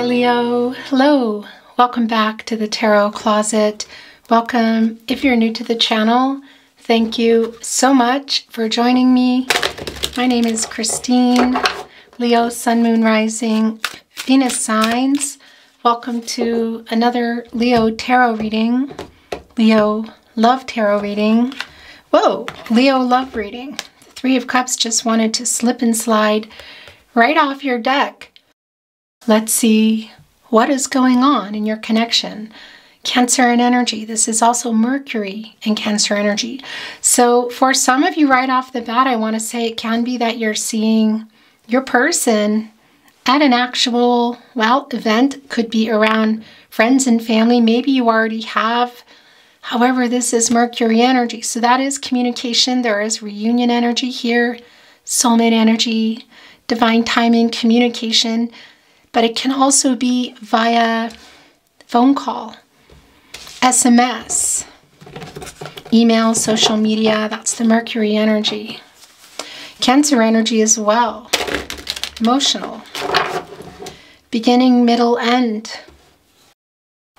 Hi Leo, hello, welcome back to the Tarot Closet. Welcome if you're new to the channel. Thank you so much for joining me. My name is Christine, Leo, Sun, Moon, Rising, Venus signs. Welcome to another Leo tarot reading, Leo love tarot reading. Whoa, Leo love reading. The Three of Cups just wanted to slip and slide right off your deck. Let's see what is going on in your connection. Cancer and energy. This is also Mercury and Cancer energy. So for some of you right off the bat, I want to say it can be that you're seeing your person at an actual, well, event. Could be around friends and family. Maybe you already have. However, this is Mercury energy. So that is communication. There is reunion energy here. Soulmate energy. Divine timing, communication. But it can also be via phone call, SMS, email, social media. That's the Mercury energy. Cancer energy as well. Emotional. Beginning, middle, end.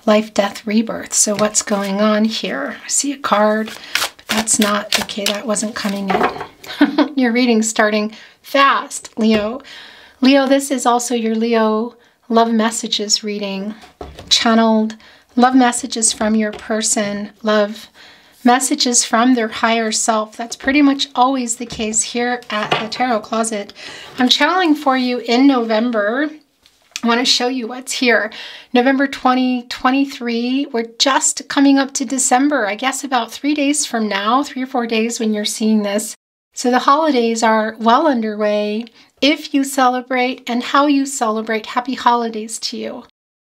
Life, death, rebirth. So what's going on here? I see a card, but that's not, okay, that wasn't coming in. Your reading's starting fast, Leo. Leo, this is also your Leo love messages reading, channeled love messages from your person, love messages from their higher self. That's pretty much always the case here at the Tarot Closet. I'm channeling for you in November. I want to show you what's here. November 2023. We're just coming up to December. I guess about 3 days from now, 3 or 4 days when you're seeing this. So the holidays are well underway. If you celebrate and how you celebrate, happy holidays to you.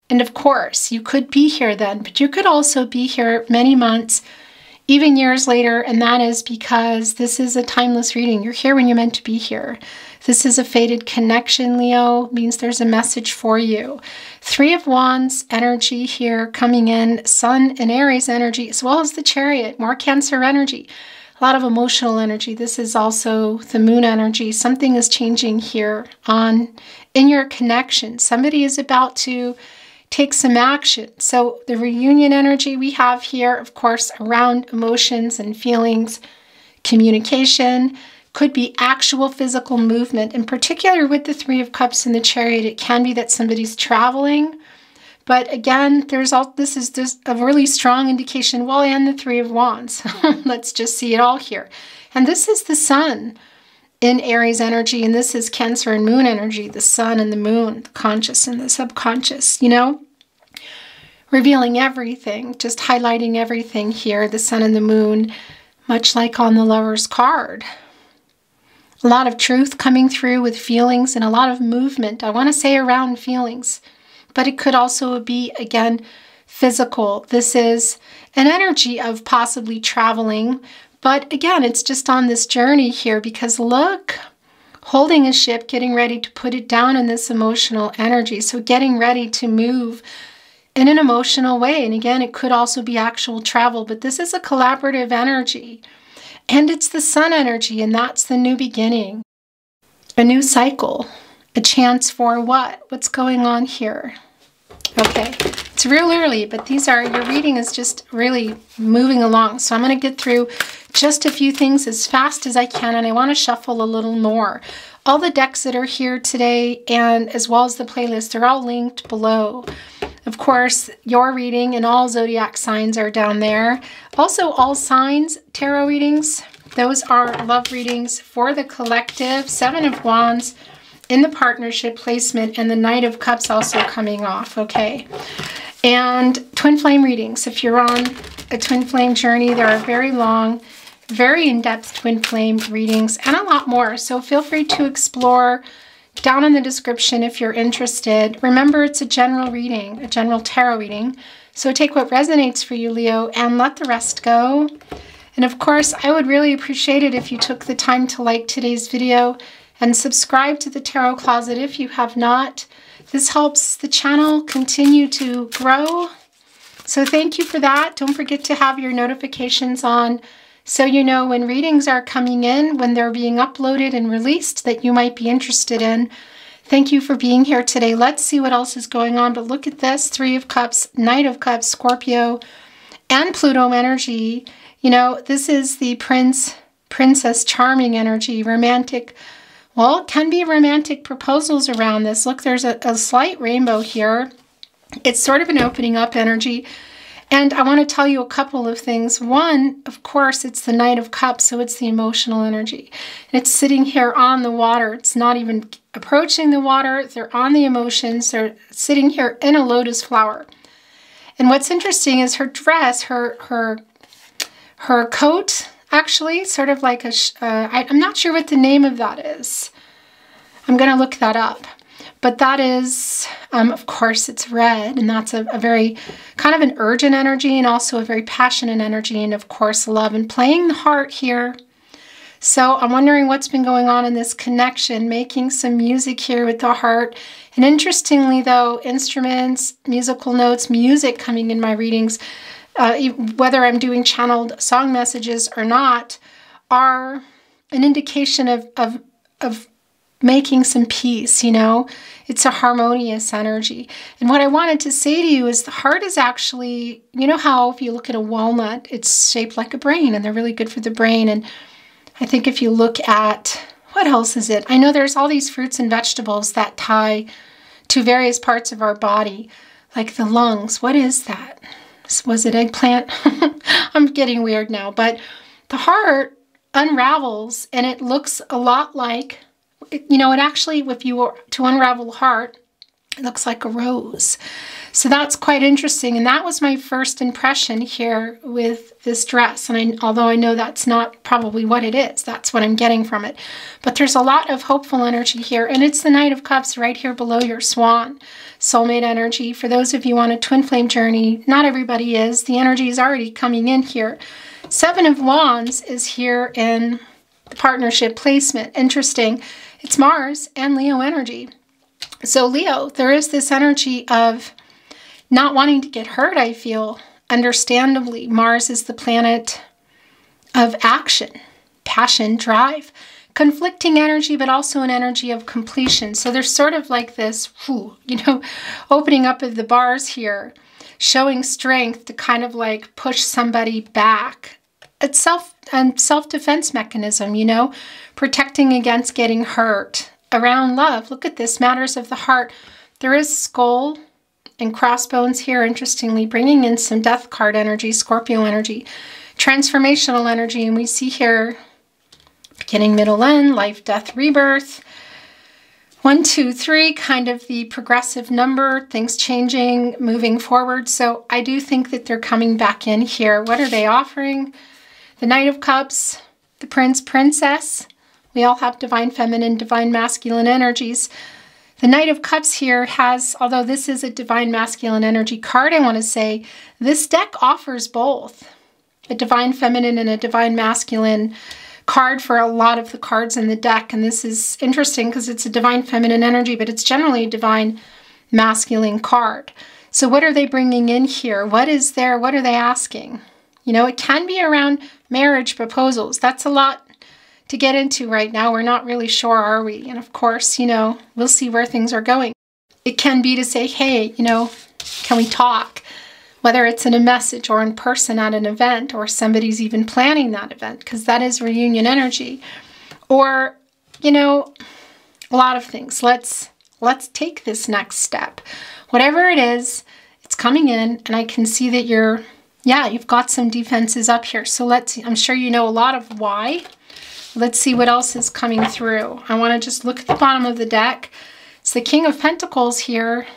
And of course, you could be here then, but you could also be here many months, even years later, and that is because this is a timeless reading. You're here when you're meant to be here. This is a fated connection, Leo, means there's a message for you. Three of Wands energy here coming in, Sun and Aries energy, as well as the Chariot, more Cancer energy. A lot of emotional energy. This is also the moon energy. Something is changing here in your connection. Somebody is about to take some action. So the reunion energy we have here, of course, around emotions and feelings, communication, could be actual physical movement. In particular with the Three of Cups and the Chariot, it can be that somebody's traveling. But again, this is just a really strong indication, well, and the Three of Wands. Let's just see it all here. And this is the Sun in Aries energy, and this is Cancer and Moon energy, the Sun and the Moon, the conscious and the subconscious, you know? Revealing everything, just highlighting everything here, the Sun and the Moon, much like on the Lover's card. A lot of truth coming through with feelings and a lot of movement. I want to say around feelings. But it could also be, again, physical. This is an energy of possibly traveling. But again, it's just on this journey here because look, holding a ship, getting ready to put it down in this emotional energy. So getting ready to move in an emotional way. And again, it could also be actual travel, but this is a collaborative energy. And it's the Sun energy, and that's the new beginning. A new cycle. A chance for what? What's going on here? Okay, it's real early, but your reading is just really moving along. So I'm going to get through just a few things as fast as I can, and I want to shuffle a little more. All the decks that are here today, and as well as the playlist, they're all linked below. Of course, your reading and all zodiac signs are down there. Also, all signs tarot readings. Those are love readings for the collective. Seven of Wands in the partnership placement, and the Knight of Cups also coming off, okay? And twin flame readings. If you're on a twin flame journey, there are very long, very in-depth twin flame readings and a lot more. So feel free to explore down in the description if you're interested. Remember, it's a general reading, a general tarot reading. So take what resonates for you, Leo, and let the rest go. And of course, I would really appreciate it if you took the time to like today's video and subscribe to the Tarot Closet if you have not. This helps the channel continue to grow. So thank you for that. Don't forget to have your notifications on so you know when readings are coming in, when they're being uploaded and released that you might be interested in. Thank you for being here today. Let's see what else is going on. But look at this, 3 of Cups, Knight of Cups, Scorpio, and Pluto energy. You know, this is the Princess Charming energy, romantic. Well, it can be romantic proposals around this. Look, there's a slight rainbow here. It's sort of an opening up energy. And I want to tell you a couple of things. One, of course, it's the Knight of Cups, so it's the emotional energy. And it's sitting here on the water. It's not even approaching the water. They're on the emotions. They're sitting here in a lotus flower. And what's interesting is her dress, her coat, actually, sort of like I'm not sure what the name of that is. I'm going to look that up. But that is, of course, it's red, and that's a very kind of an urgent energy and also a very passionate energy, and of course, love and playing the heart here. So I'm wondering what's been going on in this connection, making some music here with the heart. And interestingly, though, instruments, musical notes, music coming in my readings, whether I'm doing channeled song messages or not, are an indication of making some peace, you know. It's a harmonious energy. And what I wanted to say to you is the heart is actually, you know how if you look at a walnut, it's shaped like a brain, and they're really good for the brain. And I think if you look at, what else is it? I know there's all these fruits and vegetables that tie to various parts of our body, like the lungs. What is that? Was it eggplant? I'm getting weird now. But the heart unravels, and it looks a lot like, you know, it actually, if you were to unravel the heart, it looks like a rose. So that's quite interesting. And that was my first impression here with this dress. And although I know that's not probably what it is, that's what I'm getting from it. But there's a lot of hopeful energy here. And it's the Knight of Cups right here below your swan. Soulmate energy. For those of you on a twin flame journey, not everybody is. The energy is already coming in here. 7 of Wands is here in the partnership placement. Interesting. It's Mars and Leo energy. So Leo, there is this energy of not wanting to get hurt, I feel. Understandably, Mars is the planet of action, passion, drive, conflicting energy, but also an energy of completion. So there's sort of like this, you know, opening up of the bars here, showing strength to kind of like push somebody back. It's self-defense mechanism, you know, protecting against getting hurt. Around love, look at this, matters of the heart. There is skull and crossbones here, interestingly, bringing in some death card energy, Scorpio energy, transformational energy, and we see here beginning, middle, end, life, death, rebirth. 1, 2, 3, kind of the progressive number, things changing, moving forward. So I do think that they're coming back in here. What are they offering? The Knight of Cups, the Prince, Princess. We all have divine feminine, divine masculine energies. The Knight of Cups here has, although this is a divine masculine energy card, I want to say, this deck offers both a divine feminine and a divine masculine card for a lot of the cards in the deck. And this is interesting because it's a divine feminine energy, but it's generally a divine masculine card. So what are they bringing in here? What is there? What are they asking? You know, it can be around marriage proposals. That's a lot to get into right now. We're not really sure, are we? And of course, you know, we'll see where things are going. It can be to say, hey, you know, can we talk? Whether it's in a message or in person at an event, or somebody's even planning that event, because that is reunion energy. Or, you know, a lot of things. Let's take this next step. Whatever it is, it's coming in, and I can see that you've got some defenses up here. So I'm sure you know a lot of why. Let's see what else is coming through. I want to just look at the bottom of the deck. It's the King of Pentacles here,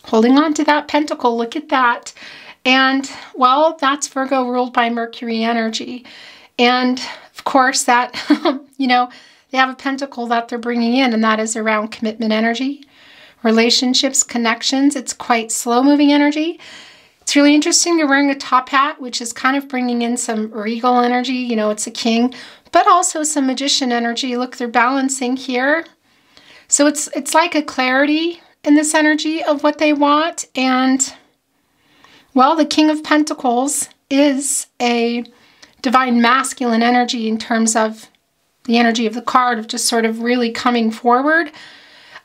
holding on to that pentacle. Look at that. And, well, that's Virgo ruled by Mercury energy. And, of course, that, you know, they have a pentacle that they're bringing in, and that is around commitment energy, relationships, connections. It's quite slow-moving energy. It's really interesting. They're wearing a top hat, which is kind of bringing in some regal energy. You know, it's a king, but also some magician energy. Look, they're balancing here. So it's like a clarity in this energy of what they want. And, well, the King of Pentacles is a divine masculine energy in terms of the energy of the card of just sort of really coming forward.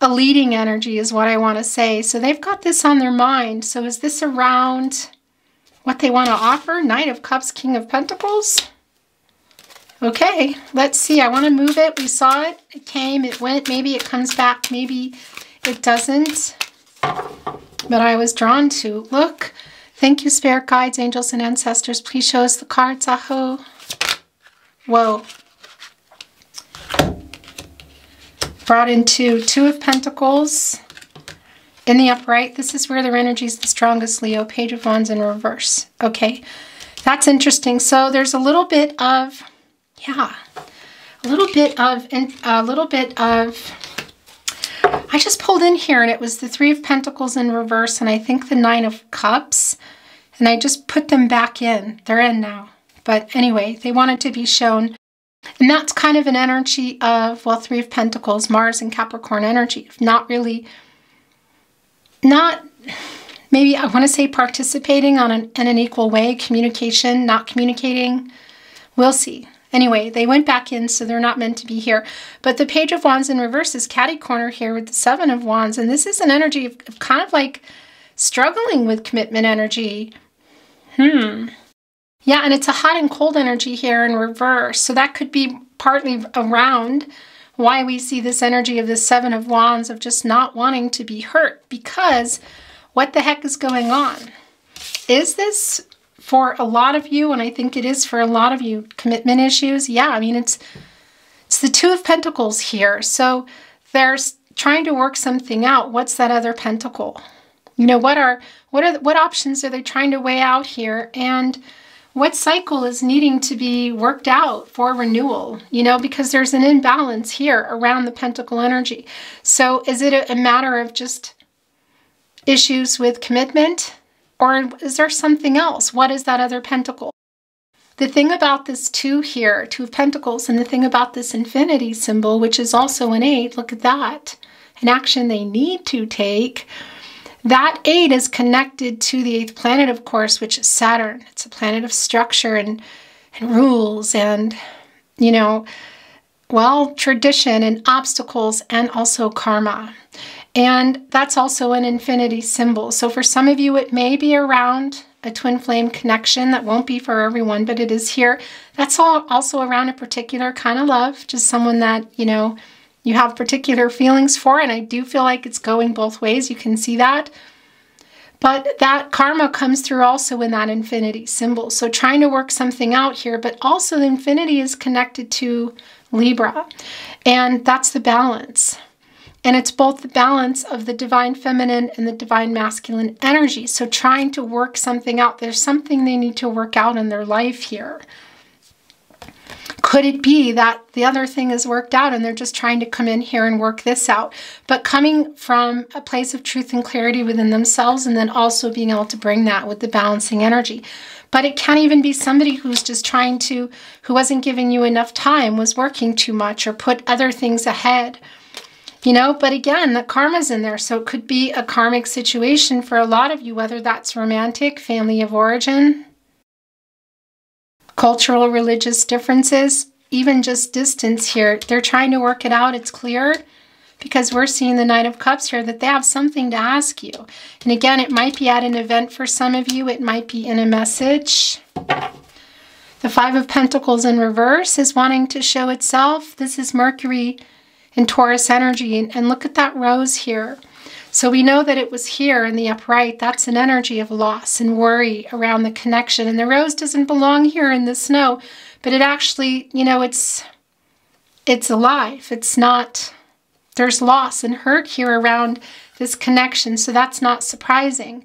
a leading energy is what I want to say. So they've got this on their mind. So is this around what they want to offer? Knight of Cups, King of Pentacles. Okay, let's see. I want to move it. We saw it. It came. It went. Maybe it comes back. Maybe it doesn't. But I was drawn to. Look. Thank you, spirit guides, angels, and ancestors. Please show us the cards. Aho. Whoa. Brought into Two of Pentacles in the upright. This is where their energy is the strongest, Leo. Page of Wands in reverse. Okay, that's interesting. So there's a little bit of, yeah, a little bit of, I just pulled in here and it was the Three of Pentacles in reverse and I think the Nine of Cups. And I just put them back in. They're in now. But anyway, they wanted to be shown. And that's kind of an energy of, well, Three of Pentacles, Mars and Capricorn energy. Not really, maybe I want to say participating in an equal way, communication, not communicating. We'll see. Anyway, they went back in, so they're not meant to be here. But the Page of Wands in reverse is catty corner here with the Seven of Wands. And this is an energy of kind of like struggling with commitment energy. Yeah, and it's a hot and cold energy here in reverse. So that could be partly around why we see this energy of the Seven of Wands of just not wanting to be hurt. Because what the heck is going on? Is this for a lot of you, and I think it is for a lot of you, commitment issues? Yeah, I mean, it's the Two of Pentacles here. So they're trying to work something out. What's that other pentacle? You know, what options are they trying to weigh out here? And what cycle is needing to be worked out for renewal, you know, because there's an imbalance here around the pentacle energy. So is it a matter of just issues with commitment, or is there something else? What is that other pentacle? The thing about this two here, Two of Pentacles, and the thing about this infinity symbol, which is also an 8, look at that, an action they need to take. That 8 is connected to the 8th planet, of course, which is Saturn. It's a planet of structure and rules and, you know, well, tradition and obstacles and also karma. And that's also an infinity symbol. So for some of you, it may be around a twin flame connection. That won't be for everyone, but it is here. That's also around a particular kind of love, just someone that, you know, you have particular feelings for, and I do feel like it's going both ways. You can see that. But that karma comes through also in that infinity symbol. So trying to work something out here, but also the infinity is connected to Libra. And that's the balance. And it's both the balance of the divine feminine and the divine masculine energy. So trying to work something out. There's something they need to work out in their life here. Could it be that the other thing is worked out and they're just trying to come in here and work this out? But coming from a place of truth and clarity within themselves, and then also being able to bring that with the balancing energy. But it can even be somebody who's just trying to, who wasn't giving you enough time, was working too much, or put other things ahead. You know, but again, the karma's in there. So it could be a karmic situation for a lot of you, whether that's romantic, family of origin, cultural, religious differences, even just distance here. They're trying to work it out. It's clear because we're seeing the Knight of Cups here that they have something to ask you. And again, it might be at an event for some of you. It might be in a message. The Five of Pentacles in reverse is wanting to show itself. This is Mercury in Taurus energy. And look at that rose here. So we know that it was here in the upright. That's an energy of loss and worry around the connection. And the rose doesn't belong here in the snow, but it actually, you know, it's alive. It's not, there's loss and hurt here around this connection. So that's not surprising.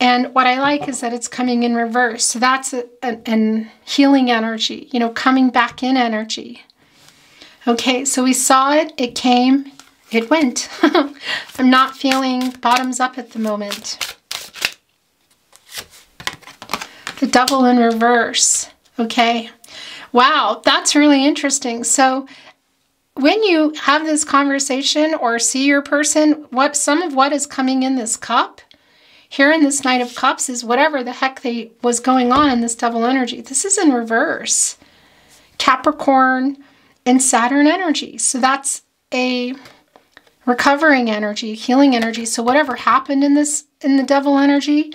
And what I like is that it's coming in reverse. So that's an healing energy, you know, coming back in energy. Okay, so we saw it, it came, it went. I'm not feeling bottoms up at the moment. The Devil in reverse. Okay. Wow, that's really interesting. So when you have this conversation or see your person, some of what is coming in this cup, here in this Knight of Cups, is whatever the heck was going on in this Devil energy. This is in reverse. Capricorn and Saturn energy. So that's a recovering energy, healing energy. So whatever happened in the devil energy,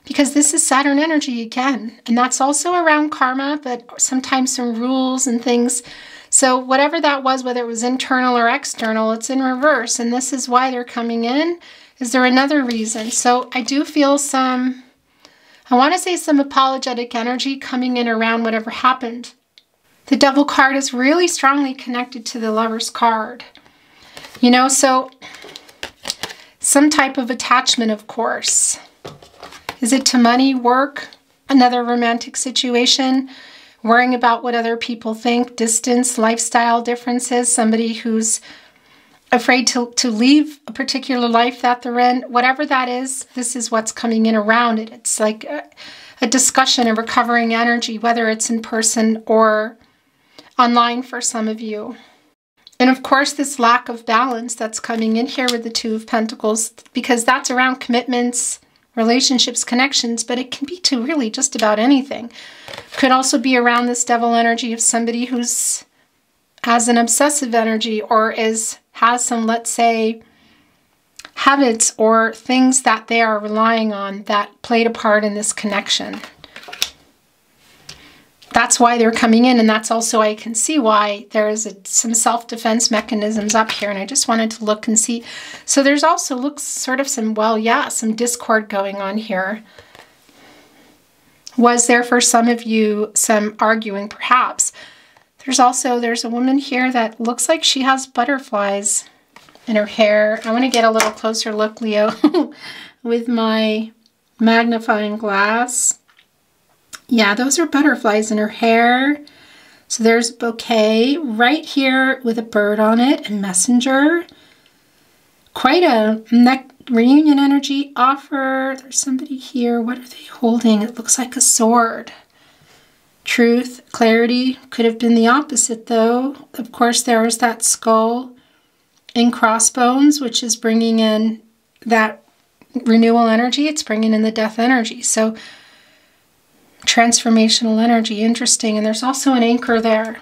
because this is Saturn energy again, and that's also around karma, but sometimes some rules and things. So whatever that was, whether it was internal or external, it's in reverse, and this is why they're coming in. Is there another reason? So I do feel some, I want to say some apologetic energy coming in around whatever happened. The Devil card is really strongly connected to the Lover's card. You know, so some type of attachment, of course. Is it to money, work, another romantic situation, worrying about what other people think, distance, lifestyle differences, somebody who's afraid to leave a particular life that they're in, whatever that is, this is what's coming in around it. It's like a discussion, a recovering energy, whether it's in person or online for some of you. And of course, this lack of balance that's coming in here with the Two of Pentacles, because that's around commitments, relationships, connections, but it can be to really just about anything. Could also be around this devil energy of somebody who's has an obsessive energy or has some, let's say, habits or things that they are relying on that played a part in this connection. That's why they're coming in, and that's also, I can see why there is some self-defense mechanisms up here, and I just wanted to look and see. So there's also, looks sort of some, well, yeah, some discord going on here. Was there for some of you some arguing, perhaps? There's a woman here that looks like she has butterflies in her hair. I want to get a little closer look, Leo, with my magnifying glass. Yeah, those are butterflies in her hair. So there's a bouquet right here with a bird on it, a messenger. Quite a reunion energy offer. There's somebody here. What are they holding? It looks like a sword. Truth, clarity. Could have been the opposite, though. Of course, there is that skull and crossbones, which is bringing in that renewal energy. It's bringing in the death energy. So transformational energy, interesting. And there's also an anchor there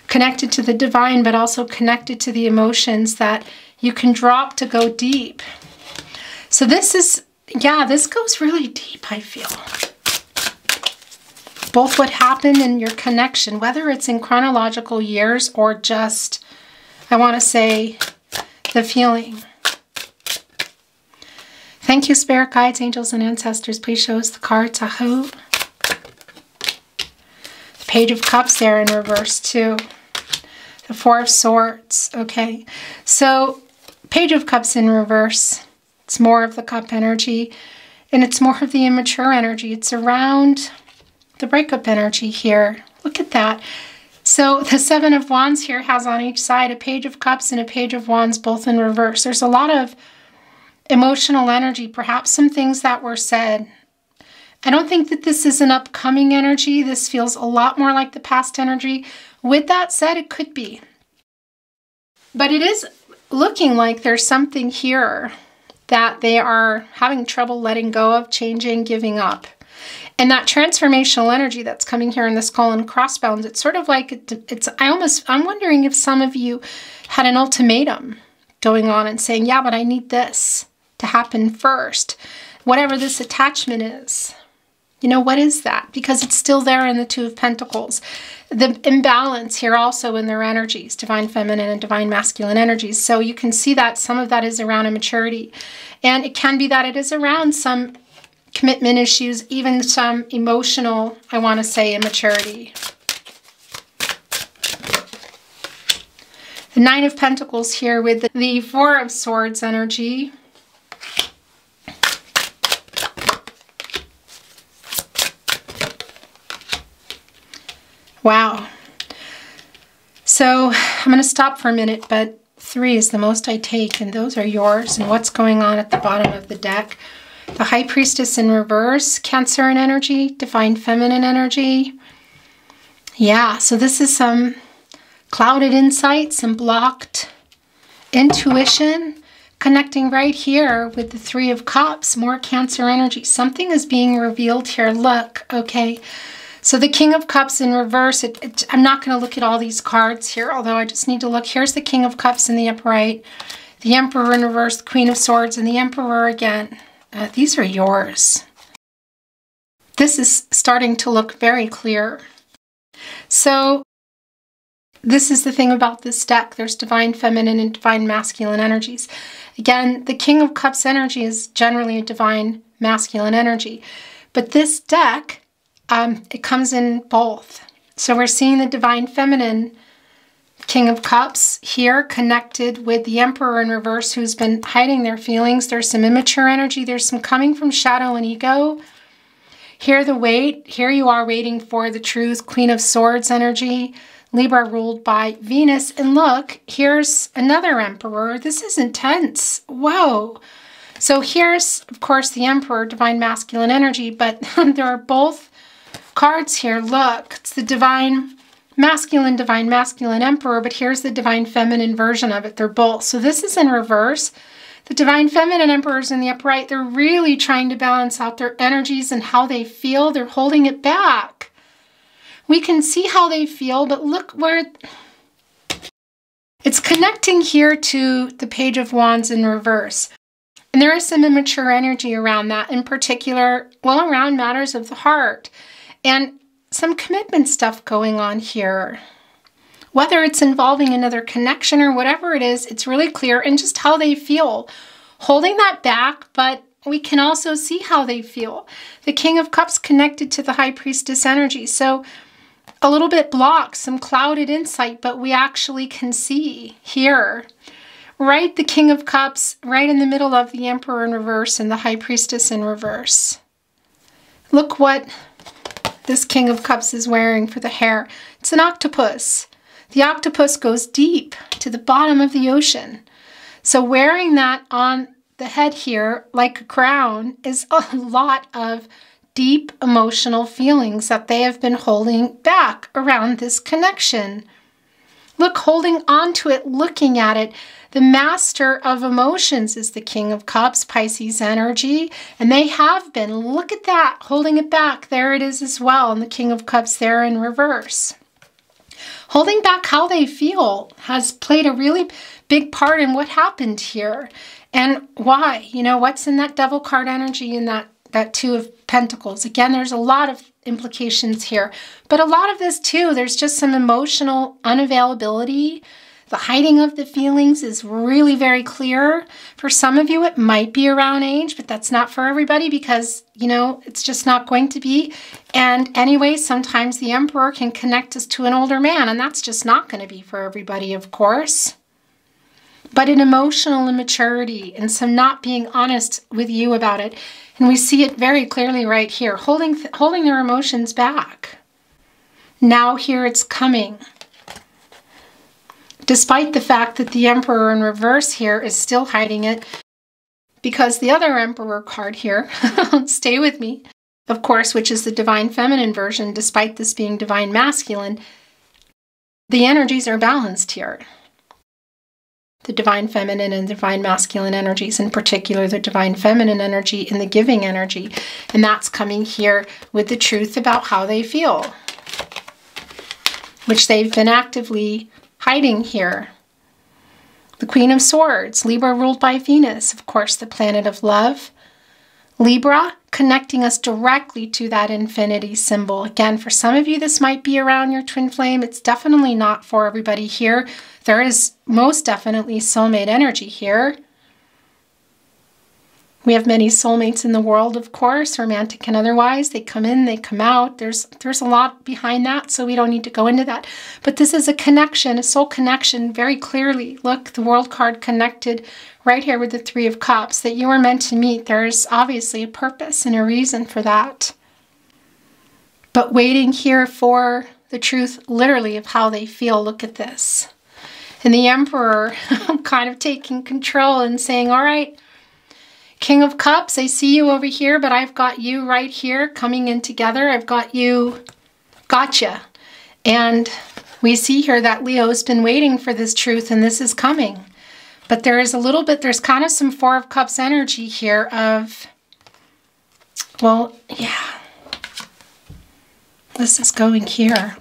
connected to the divine, but also connected to the emotions that you can drop to go deep. So this is, yeah, this goes really deep, I feel. Both what happened in your connection, whether it's in chronological years or just, I want to say, the feeling. Thank you, Spirit Guides, Angels, and Ancestors. Please show us the cards. I hope. The Page of Cups there in reverse, too. The Four of Swords. Okay. So, Page of Cups in reverse. It's more of the cup energy. And it's more of the immature energy. It's around the breakup energy here. Look at that. So the Seven of Wands here has on each side a Page of Cups and a Page of Wands, both in reverse. There's a lot of emotional energy, perhaps some things that were said. I don't think that this is an upcoming energy. This feels a lot more like the past energy. With that said, it could be. But it is looking like there's something here that they are having trouble letting go of, changing, giving up. And that transformational energy that's coming here in the skull and crossbones, it's sort of like, I'm wondering if some of you had an ultimatum going on and saying, yeah, but I need this to happen first. Whatever this attachment is. You know, what is that? Because it's still there in the Two of Pentacles. The imbalance here also in their energies, divine feminine and divine masculine energies. So you can see that some of that is around immaturity. And it can be that it is around some commitment issues, even some emotional, I want to say, immaturity. The Nine of Pentacles here with the Four of Swords energy. Wow. So I'm going to stop for a minute, but 3 is the most I take, and those are yours. And what's going on at the bottom of the deck? The High Priestess in reverse, Cancer in energy, divine feminine energy. Yeah, so this is some clouded insight, some blocked intuition, connecting right here with the Three of Cups, more Cancer energy. Something is being revealed here. Look, okay. So the King of Cups in reverse, I'm not going to look at all these cards here, although I just need to look. Here's the King of Cups in the upright. the Emperor in reverse, the Queen of Swords, and the Emperor again. These are yours. This is starting to look very clear. So this is the thing about this deck. There's divine feminine and divine masculine energies. Again, the King of Cups energy is generally a divine masculine energy. But this deck, it comes in both. So we're seeing the divine feminine King of Cups here connected with the Emperor in reverse who's been hiding their feelings. There's some immature energy. There's some coming from shadow and ego. Here the wait. Here you are waiting for the truth. Queen of Swords energy. Libra ruled by Venus. And look, here's another Emperor. This is intense. Whoa. So here's, of course, the Emperor, divine masculine energy. But there are both cards here. Look, it's the divine masculine Emperor, but here's the divine feminine version of it. They're both. So this is in reverse. The divine feminine Emperor is in the upright. They're really trying to balance out their energies and how they feel. They're holding it back. We can see how they feel, but look where it's connecting here to the Page of Wands in reverse. And there is some immature energy around that, in particular, well, around matters of the heart. And some commitment stuff going on here. Whether it's involving another connection or whatever it is, it's really clear in just how they feel. Holding that back, but we can also see how they feel. The King of Cups connected to the High Priestess energy. So a little bit blocked, some clouded insight, but we actually can see here. Right, the King of Cups, right in the middle of the Emperor in reverse and the High Priestess in reverse. Look what this King of Cups is wearing for the hair. It's an octopus. The octopus goes deep to the bottom of the ocean. So wearing that on the head here like a crown is a lot of deep emotional feelings that they have been holding back around this connection. Look, holding on to it, looking at it. The master of emotions is the King of Cups, Pisces energy, and they have been. Look at that, holding it back. There it is as well, and the King of Cups there in reverse. Holding back how they feel has played a really big part in what happened here and why. You know, what's in that Devil card energy and that Two of Pentacles. Again, there's a lot of implications here, but a lot of this too, there's just some emotional unavailability. The hiding of the feelings is really very clear. For some of you, it might be around age, but that's not for everybody because, you know, it's just not going to be. And anyway, sometimes the Emperor can connect us to an older man, and that's just not going to be for everybody, of course. But an emotional immaturity and some not being honest with you about it. And we see it very clearly right here, holding their emotions back. Now here it's coming. Despite the fact that the Emperor in reverse here is still hiding it, because the other Emperor card here, stay with me, of course, which is the divine feminine version, despite this being divine masculine, the energies are balanced here. The divine feminine and divine masculine energies, in particular the divine feminine energy and the giving energy. And that's coming here with the truth about how they feel, which they've been actively hiding here. The Queen of Swords, Libra ruled by Venus, of course, the planet of love. Libra, connecting us directly to that infinity symbol. Again, for some of you, this might be around your twin flame. It's definitely not for everybody here. There is most definitely soulmate energy here. We have many soulmates in the world, of course, romantic and otherwise. They come in, they come out. There's a lot behind that, so we don't need to go into that. But this is a connection, a soul connection, very clearly. Look, the World card connected right here with the Three of Cups, that you were meant to meet. There's obviously a purpose and a reason for that. But waiting here for the truth, literally, of how they feel. Look at this. And the Emperor kind of taking control and saying, all right, King of Cups, I see you over here, but I've got you right here coming in together. I've got you, gotcha. And we see here that Leo's been waiting for this truth, and this is coming. But there is a little bit, there's kind of some Four of Cups energy here of, well, yeah. This is going here.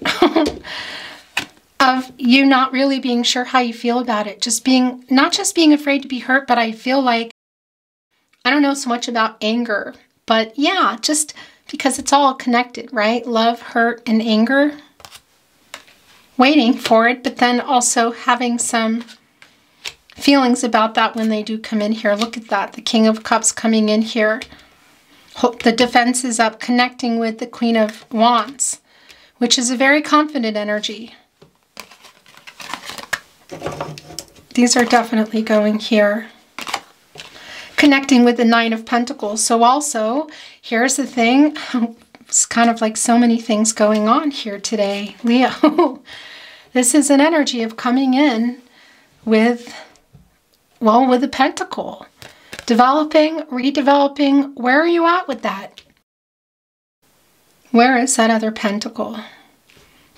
of you not really being sure how you feel about it. Just being, not just being afraid to be hurt, but I feel like, I don't know so much about anger, but yeah, just because it's all connected, right? Love, hurt, and anger. Waiting for it, but then also having some feelings about that when they do come in here. Look at that, the King of Cups coming in here. The defense is up, connecting with the Queen of Wands, which is a very confident energy. These are definitely going here. Connecting with the Nine of Pentacles. So also, here's the thing. It's kind of like so many things going on here today, Leo. This is an energy of coming in with, well, with a pentacle. Developing, redeveloping. Where are you at with that? Where is that other pentacle?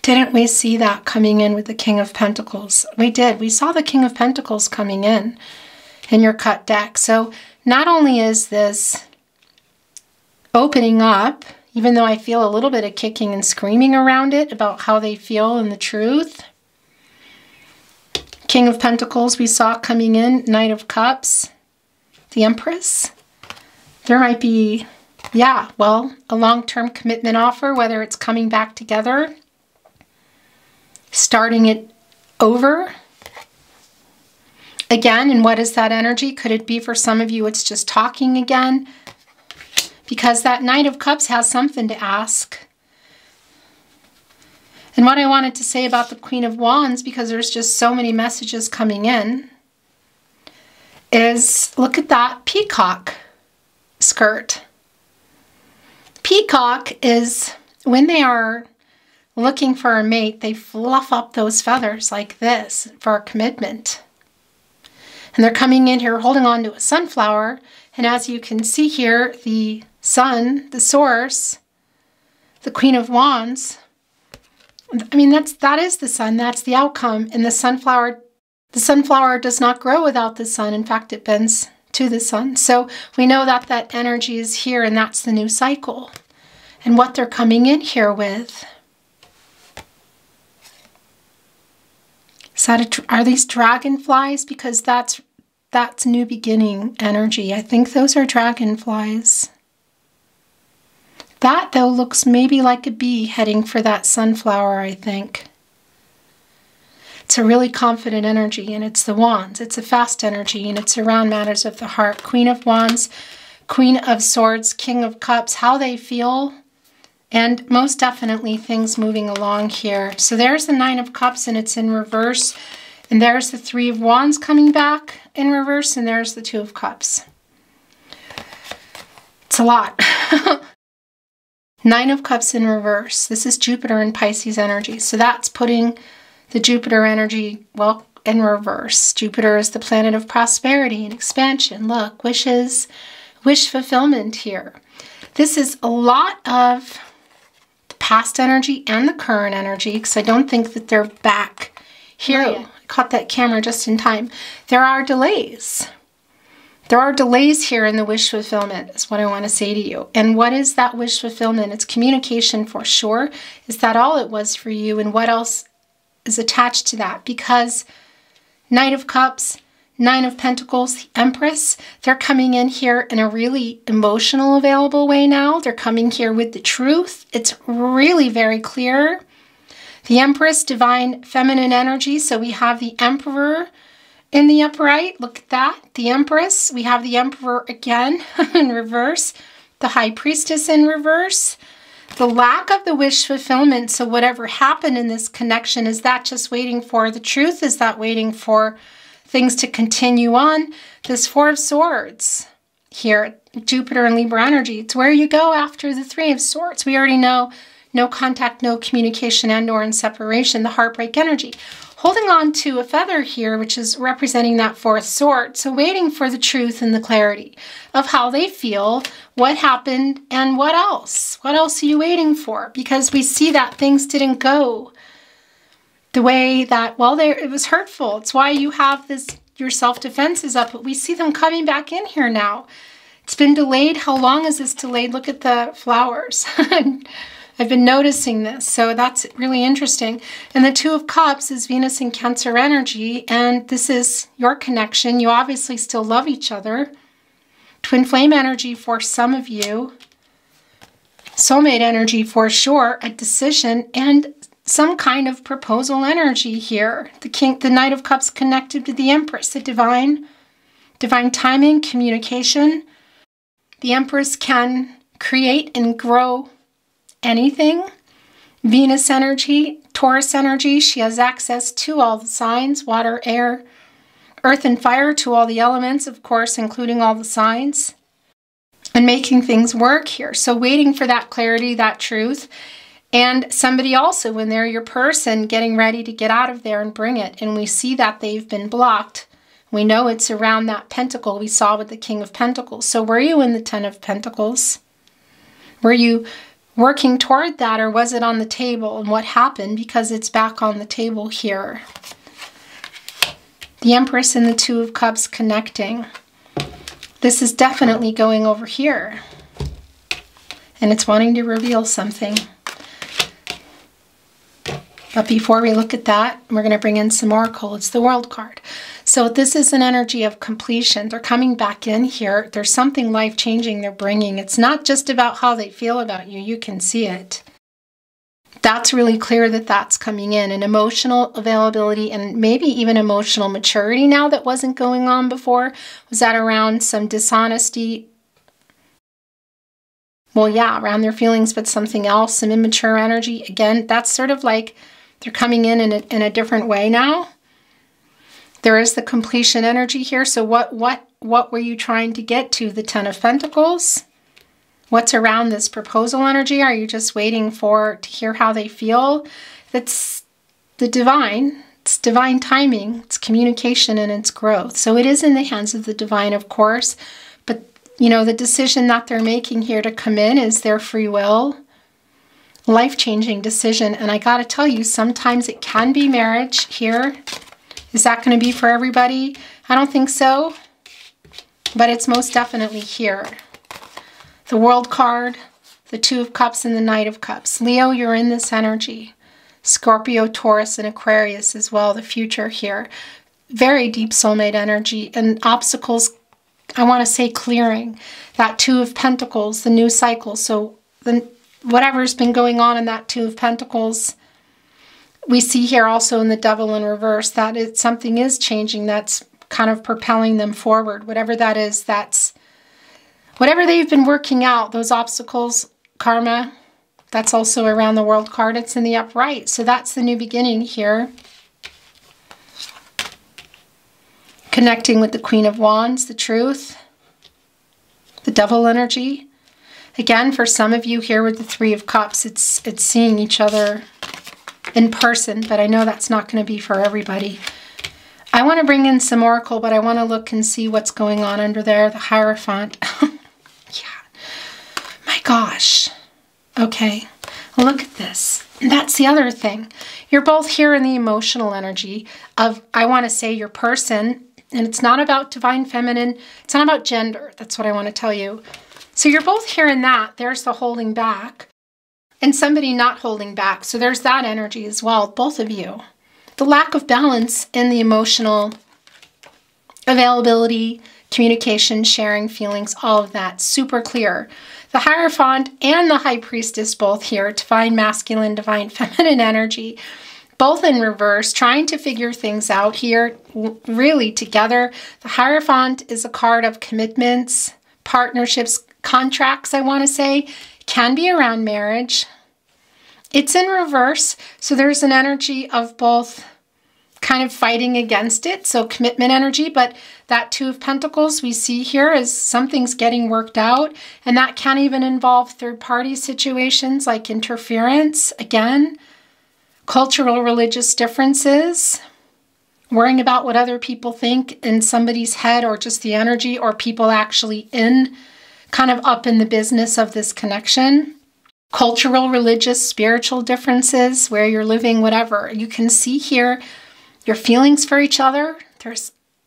Didn't we see that coming in with the King of Pentacles? We did. We saw the King of Pentacles coming in your cut deck. So not only is this opening up, even though I feel a little bit of kicking and screaming around it about how they feel and the truth. King of Pentacles we saw coming in, Knight of Cups, the Empress. There might be, yeah, well, a long-term commitment offer, whether it's coming back together, starting it over. Again, and what is that energy? Could it be for some of you it's just talking again? Because that Knight of Cups has something to ask. And what I wanted to say about the Queen of Wands, because there's just so many messages coming in, is look at that peacock skirt. Peacock is when they are looking for a mate, they fluff up those feathers like this for a commitment. And they're coming in here holding on to a sunflower. And as you can see here, the sun, the source, the Queen of Wands, I mean, that is the sun, that's the outcome. And the sunflower does not grow without the sun. In fact, it bends to the sun. So we know that that energy is here, and that's the new cycle. And what they're coming in here with. Is that are these dragonflies? Because that's new beginning energy. I think those are dragonflies. That, though, looks maybe like a bee heading for that sunflower, I think. It's a really confident energy, and it's the Wands. It's a fast energy, and it's around matters of the heart. Queen of Wands, Queen of Swords, King of Cups, how they feel, and most definitely things moving along here. So there's the Nine of Cups, and it's in reverse. And there's the Three of Wands coming back in reverse, and there's the Two of Cups. It's a lot. Nine of Cups in reverse. This is Jupiter and Pisces energy. So that's putting the Jupiter energy, well, in reverse. Jupiter is the planet of prosperity and expansion. Look, wishes, wish fulfillment here. This is a lot of the past energy and the current energy, because I don't think that they're back here. I caught that camera just in time. There are delays. There are delays here in the wish fulfillment, is what I want to say to you. And what is that wish fulfillment? It's communication for sure. Is that all it was for you? And what else is attached to that? Because Knight of Cups, Nine of Pentacles, the Empress, they're coming in here in a really emotional, available way now. They're coming here with the truth. It's really very clear. The Empress, divine feminine energy. So we have the Emperor in the upright. Look at that. The Empress. We have the Emperor again in reverse. The High Priestess in reverse. The lack of the wish fulfillment. So whatever happened in this connection, is that just waiting for the truth? Is that waiting for things to continue on? This Four of Swords here, Jupiter and Libra energy. It's where you go after the Three of Swords. We already know no contact, no communication, and or in separation, the heartbreak energy. Holding on to a feather here, which is representing that fourth sword. So waiting for the truth and the clarity of how they feel, what happened, and what else. What else are you waiting for? Because we see that things didn't go the way that, well, it was hurtful. It's why you have this, your self-defense is up, but we see them coming back in here now. It's been delayed. How long is this delayed? Look at the flowers. I've been noticing this, so that's really interesting. And the Two of Cups is Venus and Cancer energy, and this is your connection. You obviously still love each other. Twin flame energy for some of you. Soulmate energy for sure, a decision, and some kind of proposal energy here. The Knight of Cups connected to the Empress, the divine timing, communication. The Empress can create and grow anything. Venus energy, Taurus energy, she has access to all the signs, water, air, earth, and fire, to all the elements, of course, including all the signs, and making things work here. So waiting for that clarity, that truth, and somebody also, when they're your person, getting ready to get out of there and bring it. And we see that they've been blocked. We know it's around that pentacle we saw with the King of Pentacles. So were you in the Ten of Pentacles? Were you working toward that, or was it on the table? And what happened? Because it's back on the table here. The Empress and the Two of Cups connecting. This is definitely going over here. And it's wanting to reveal something. But before we look at that, we're going to bring in some oracle. It's the World card. So this is an energy of completion. They're coming back in here. There's something life-changing they're bringing. It's not just about how they feel about you. You can see it. That's really clear that that's coming in. An emotional availability and maybe even emotional maturity now that wasn't going on before. Was that around some dishonesty? Well, yeah, around their feelings, but something else, some immature energy. Again, that's sort of like they're coming in a different way now. There is the completion energy here. So what were you trying to get to? The Ten of Pentacles? What's around this proposal energy? Are you just waiting to hear how they feel? That's the divine. It's divine timing. It's communication and it's growth. So it is in the hands of the divine, of course. But, you know, the decision that they're making here to come in is their free will. Life-changing decision. And I got to tell you, sometimes it can be marriage here. Is that going to be for everybody? I don't think so. But it's most definitely here. The World card, the Two of Cups, and the Knight of Cups. Leo, you're in this energy. Scorpio, Taurus, and Aquarius as well, the future here. Very deep soulmate energy and obstacles, I want to say clearing. That Two of Pentacles, the new cycle. So whatever's been going on in that Two of Pentacles, we see here also in the Devil in reverse that something is changing that's kind of propelling them forward. Whatever that is, that's whatever they've been working out, those obstacles, karma, that's also around the World card. It's in the upright. So that's the new beginning here. Connecting with the Queen of Wands, the truth, the Devil energy. Again, for some of you here with the Three of Cups, it's seeing each other in person, but I know that's not going to be for everybody. I want to bring in some oracle, but I want to look and see what's going on under there. The Hierophant. Yeah. My gosh. Okay. Look at this. That's the other thing. You're both here in the emotional energy of, I want to say, your person. And it's not about divine feminine. It's not about gender. That's what I want to tell you. So you're both here in that. There's the holding back. And somebody not holding back. So there's that energy as well, both of you. The lack of balance in the emotional availability, communication, sharing, feelings, all of that. Super clear. The Hierophant and the High Priestess both here. Divine masculine, divine feminine energy. Both in reverse, trying to figure things out here, really together. The Hierophant is a card of commitments, partnerships, contracts, I want to say. Can be around marriage. It's in reverse, so there's an energy of both kind of fighting against it, so commitment energy, but that Two of Pentacles we see here is something's getting worked out, and that can even involve third-party situations like interference, again, cultural, religious differences, worrying about what other people think in somebody's head or just the energy, or people actually kind of up in the business of this connection. Cultural, religious, spiritual differences, where you're living, whatever. You can see here your feelings for each other.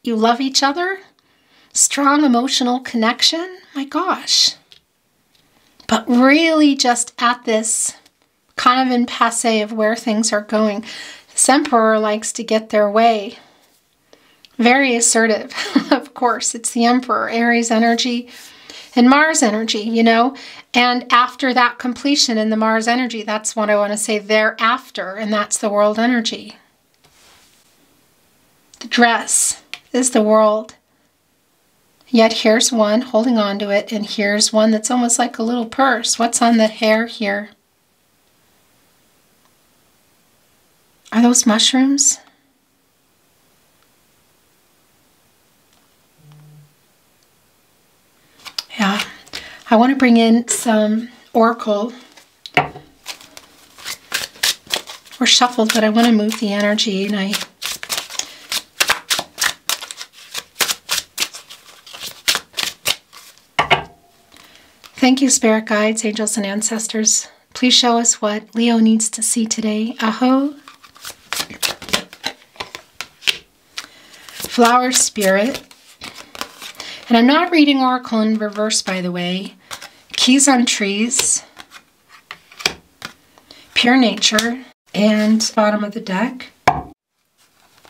You love each other. Strong emotional connection. My gosh. But really just at this kind of in passe of where things are going. This Emperor likes to get their way. Very assertive, of course. It's the Emperor, Aries energy, and Mars energy, you know. And after that completion in the Mars energy, that's what I want to say thereafter, and that's the world energy. The dress is the world. Yet here's one holding on to it, and here's one that's almost like a little purse. What's on the hair here? Are those mushrooms? Yeah, I want to bring in some oracle or shuffled, but I want to move the energy, and I thank you, spirit guides, angels, and ancestors. Please show us what Leo needs to see today. Aho. Flower spirit. And I'm not reading oracle in reverse, by the way. Keys on trees. Pure nature. And bottom of the deck.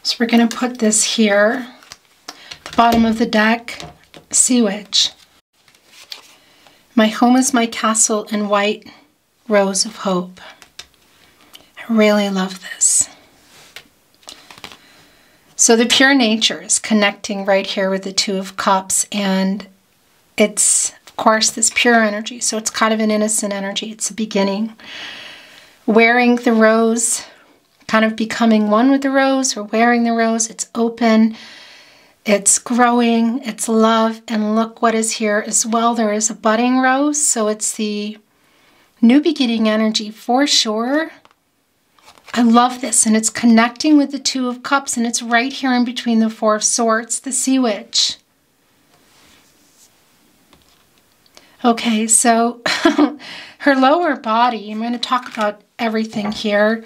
So we're going to put this here. Bottom of the deck. Sea witch. My home is my castle and white rose of hope. I really love this. So the pure nature is connecting right here with the Two of Cups, and it's, of course, this pure energy. So it's kind of an innocent energy. It's a beginning. Wearing the rose, kind of becoming one with the rose, or wearing the rose. It's open. It's growing, it's love, and look what is here as well. There is a budding rose, so it's the new beginning energy for sure. I love this, and it's connecting with the Two of Cups, and it's right here in between the Four of Swords, the Sea Witch. Okay, so her lower body, I'm going to talk about everything here.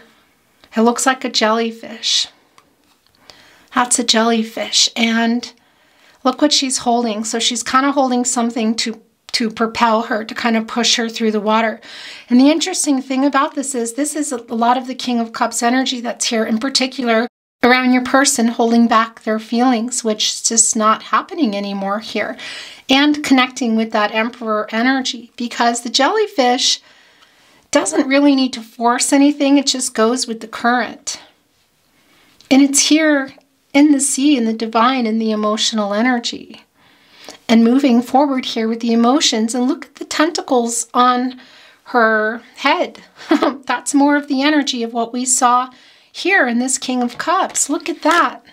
It looks like a jellyfish. That's a jellyfish, and look what she's holding. So she's kind of holding something to propel her, to kind of push her through the water. And the interesting thing about this is a lot of the King of Cups energy that's here, in particular around your person holding back their feelings, which is just not happening anymore here. And connecting with that Emperor energy, because the jellyfish doesn't really need to force anything. It just goes with the current. And it's here in the sea, in the divine, in the emotional energy. And moving forward here with the emotions, and look at the tentacles on her head. That's more of the energy of what we saw here in this King of Cups. Look at that.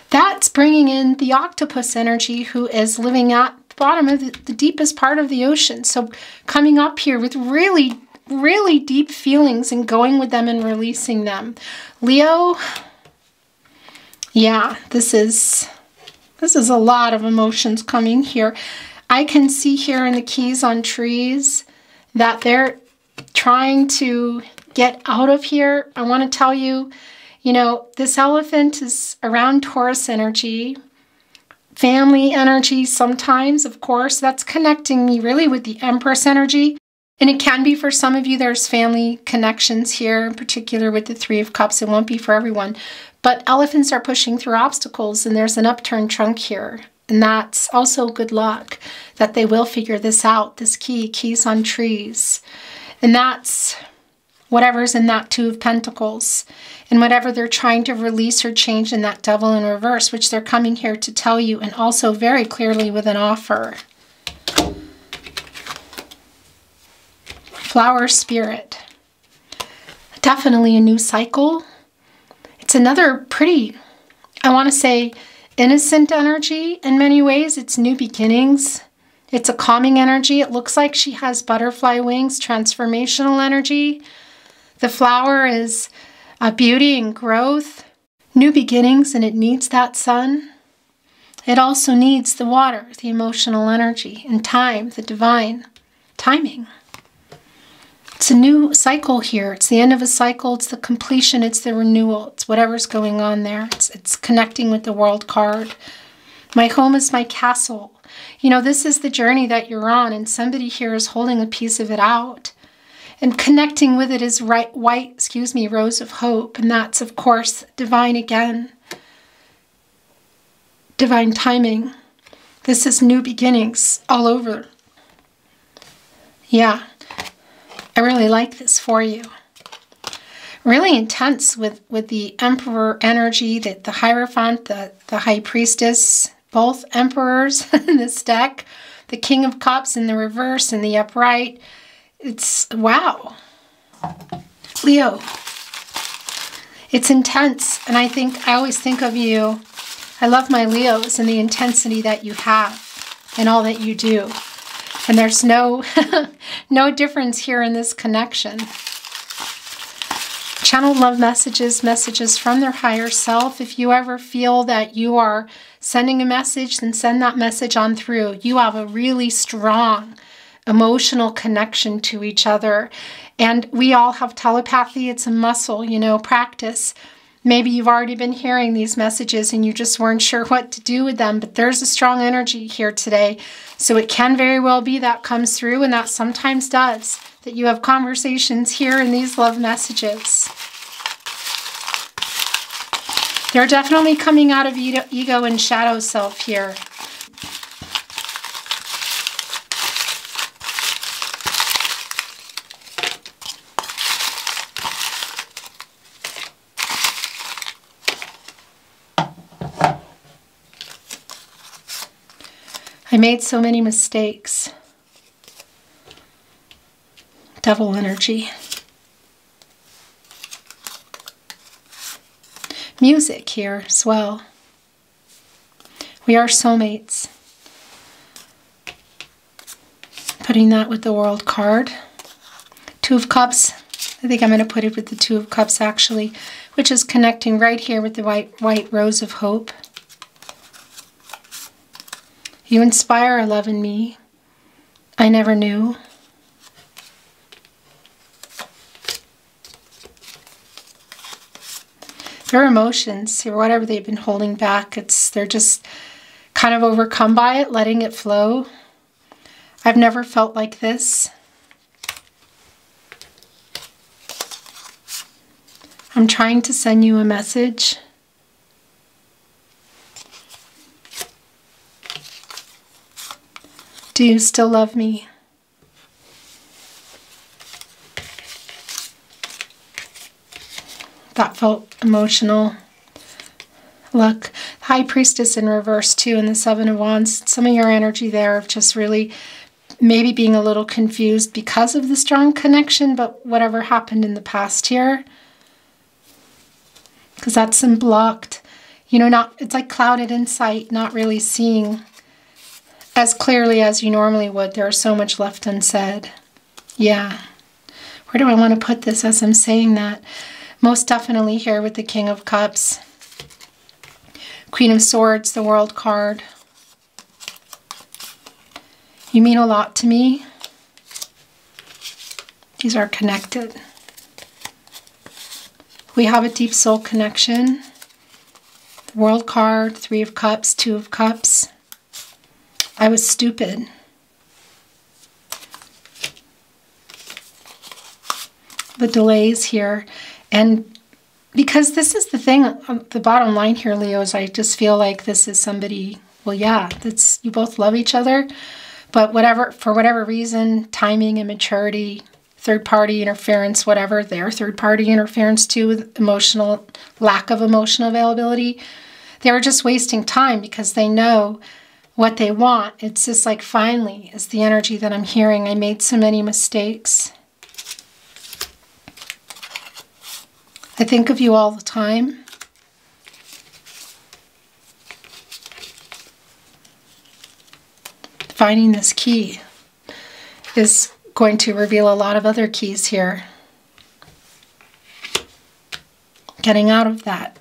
That's bringing in the octopus energy, who is living at the bottom of the deepest part of the ocean. So coming up here with really, really deep feelings and going with them and releasing them. Leo, yeah, this is a lot of emotions coming here. I can see here in the keys on trees that they're trying to get out of here. I want to tell you, you know, this elephant is around Taurus energy, family energy sometimes, of course. That's connecting me really with the Empress energy. And it can be for some of you, there's family connections here, in particular with the Three of Cups. It won't be for everyone. But elephants are pushing through obstacles, and there's an upturned trunk here. And that's also good luck, that they will figure this out, this keys on trees. And that's whatever's in that Two of Pentacles, and whatever they're trying to release or change in that Devil in reverse, which they're coming here to tell you, and also very clearly with an offer. Flower spirit. Definitely a new cycle. It's another pretty, I want to say, innocent energy in many ways. It's new beginnings. It's a calming energy. It looks like she has butterfly wings, transformational energy. The flower is beauty and growth, new beginnings, and it needs that sun. It also needs the water, the emotional energy, and time, the divine timing. It's a new cycle here. It's the end of a cycle. It's the completion. It's the renewal. It's whatever's going on there. It's connecting with the World card. My home is my castle. You know, this is the journey that you're on, and somebody here is holding a piece of it out. And connecting with it is rose of hope. And that's, of course, divine again. Divine timing. This is new beginnings all over. Yeah, I really like this for you. Really intense with the Emperor energy, the Hierophant, the High Priestess, both Emperors in this deck, the King of Cups in the reverse and the upright. It's, wow. Leo, it's intense, and I always think of you. I love my Leos and the intensity that you have in all that you do. And there's no, no difference here in this connection. Channel love messages from their higher self. If you ever feel that you are sending a message, then send that message on through. You have a really strong emotional connection to each other. And we all have telepathy. It's a muscle, you know, practice. Maybe you've already been hearing these messages and you just weren't sure what to do with them, but there's a strong energy here today. So it can very well be that comes through, and that sometimes does, that you have conversations here in these love messages. They're definitely coming out of ego and shadow self here. I made so many mistakes. Devil energy. Music here as well. We are soulmates. Putting that with the World card. Two of Cups. I think I'm going to put it with the Two of Cups actually, which is connecting right here with the white rose of hope. You inspire a love in me I never knew. Their emotions, or whatever they've been holding back, they're just kind of overcome by it, letting it flow. I've never felt like this. I'm trying to send you a message. Do you still love me? That felt emotional. Look, High Priestess in reverse too, and the Seven of Wands. Some of your energy there of just really maybe being a little confused because of the strong connection, but whatever happened in the past here. Because that's some blocked, you know, it's like clouded insight, not really seeing as clearly as you normally would. There's so much left unsaid. Yeah. Where do I want to put this as I'm saying that? Most definitely here with the King of Cups. Queen of Swords, the World card. You mean a lot to me. These are connected. We have a deep soul connection. The World card, Three of Cups, Two of Cups. I was stupid. The delays here. And because this is the thing, the bottom line here, Leo, is I just feel like this is somebody, well, yeah, you both love each other, but for whatever reason, timing, immaturity, third-party interference, whatever, their third-party interference too, with lack of emotional availability, they were just wasting time because they know what they want. It's just like, finally, is the energy that I'm hearing. I made so many mistakes. I think of you all the time. Finding this key is going to reveal a lot of other keys here. Getting out of that.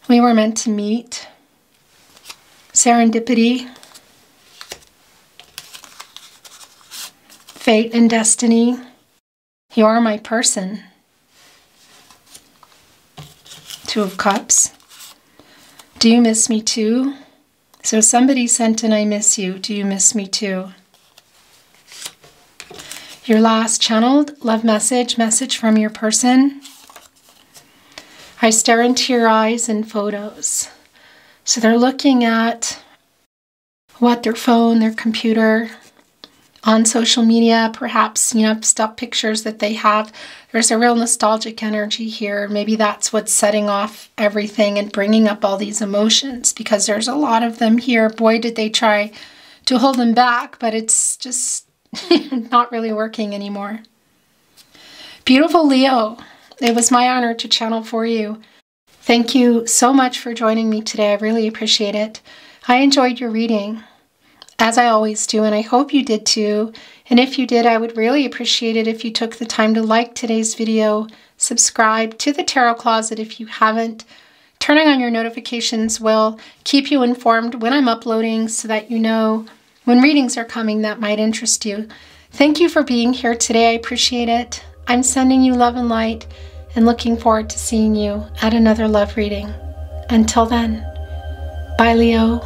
We were meant to meet. Serendipity. Fate and destiny. You are my person. Two of Cups. Do you miss me too? So somebody sent an I miss you. Do you miss me too? Your last channeled love message from your person. I stare into your eyes in photos. So they're looking at what their phone, their computer, on social media, perhaps, stock pictures that they have. There's a real nostalgic energy here. Maybe that's what's setting off everything and bringing up all these emotions, because there's a lot of them here. Boy, did they try to hold them back, but it's just not really working anymore. Beautiful Leo, it was my honor to channel for you. Thank you so much for joining me today. I really appreciate it. I enjoyed your reading, as I always do, and I hope you did too. And if you did, I would really appreciate it if you took the time to like today's video, subscribe to the Tarot Closet if you haven't. Turning on your notifications will keep you informed when I'm uploading, so that you know when readings are coming that might interest you. Thank you for being here today. I appreciate it. I'm sending you love and light and looking forward to seeing you at another love reading. Until then, bye Leo.